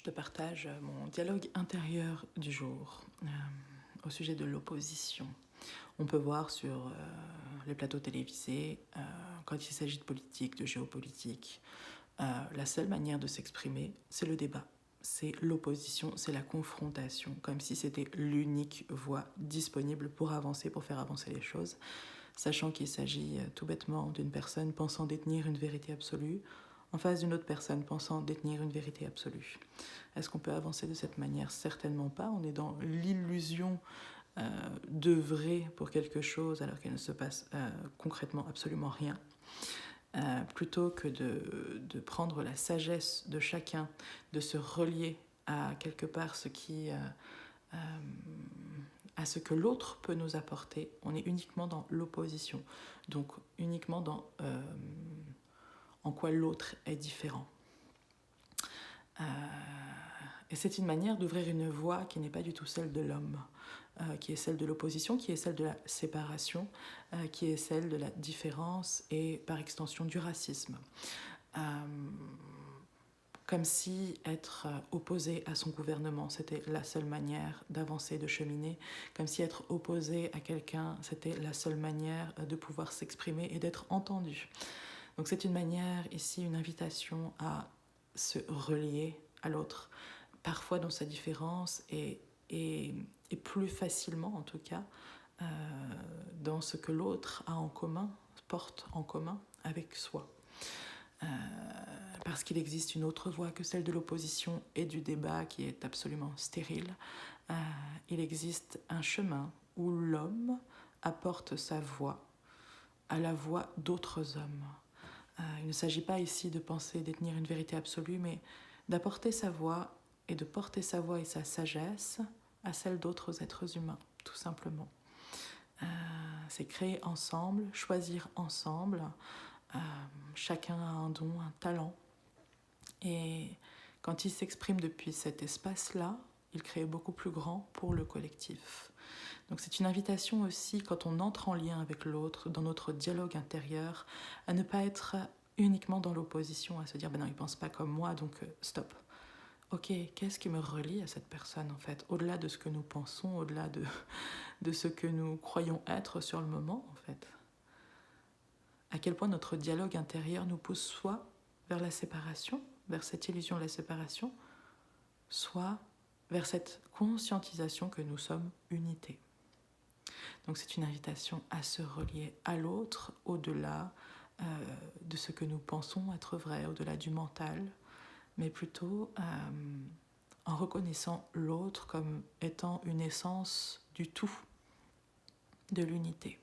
te partage mon dialogue intérieur du jour au sujet de l'opposition. On peut voir sur les plateaux télévisés, quand il s'agit de politique, de géopolitique, la seule manière de s'exprimer, c'est le débat. C'est l'opposition, c'est la confrontation, comme si c'était l'unique voie disponible pour avancer, pour faire avancer les choses, sachant qu'il s'agit tout bêtement d'une personne pensant détenir une vérité absolue, en face d'une autre personne pensant détenir une vérité absolue. Est-ce qu'on peut avancer de cette manière? Certainement pas. On est dans l'illusion d'œuvrer pour quelque chose alors qu'il ne se passe concrètement absolument rien. Plutôt que de prendre la sagesse de chacun, de se relier à quelque part à ce que l'autre peut nous apporter, on est uniquement dans l'opposition, donc uniquement dans en quoi l'autre est différent. Et c'est une manière d'ouvrir une voie qui n'est pas du tout celle de l'homme, qui est celle de l'opposition, qui est celle de la séparation, qui est celle de la différence et par extension du racisme. Comme si être opposé à son gouvernement, c'était la seule manière d'avancer, de cheminer, comme si être opposé à quelqu'un, c'était la seule manière de pouvoir s'exprimer et d'être entendu. Donc c'est une manière ici, une invitation à se relier à l'autre, parfois dans sa différence et plus facilement en tout cas dans ce que l'autre a en commun, porte en commun avec soi. Parce qu'il existe une autre voie que celle de l'opposition et du débat qui est absolument stérile. Il existe un chemin où l'homme apporte sa voix à la voix d'autres hommes. Il ne s'agit pas ici de penser détenir une vérité absolue, mais d'apporter sa voix et de porter sa voix et sa sagesse à celle d'autres êtres humains, tout simplement. C'est créer ensemble, choisir ensemble. Chacun a un don, un talent. Et quand il s'exprime depuis cet espace-là, il crée beaucoup plus grand pour le collectif. Donc c'est une invitation aussi, quand on entre en lien avec l'autre, dans notre dialogue intérieur, à ne pas être uniquement dans l'opposition, à se dire « ben non, il ne pense pas comme moi, donc stop ». Ok, qu'est-ce qui me relie à cette personne en fait? Au-delà de ce que nous pensons, au-delà de ce que nous croyons être sur le moment en fait. À quel point notre dialogue intérieur nous pousse soit vers la séparation, vers cette illusion de la séparation, soit vers cette conscientisation que nous sommes unité. Donc c'est une invitation à se relier à l'autre, au-delà de ce que nous pensons être vrai, au-delà du mental, mais plutôt en reconnaissant l'autre comme étant une essence du tout, de l'unité.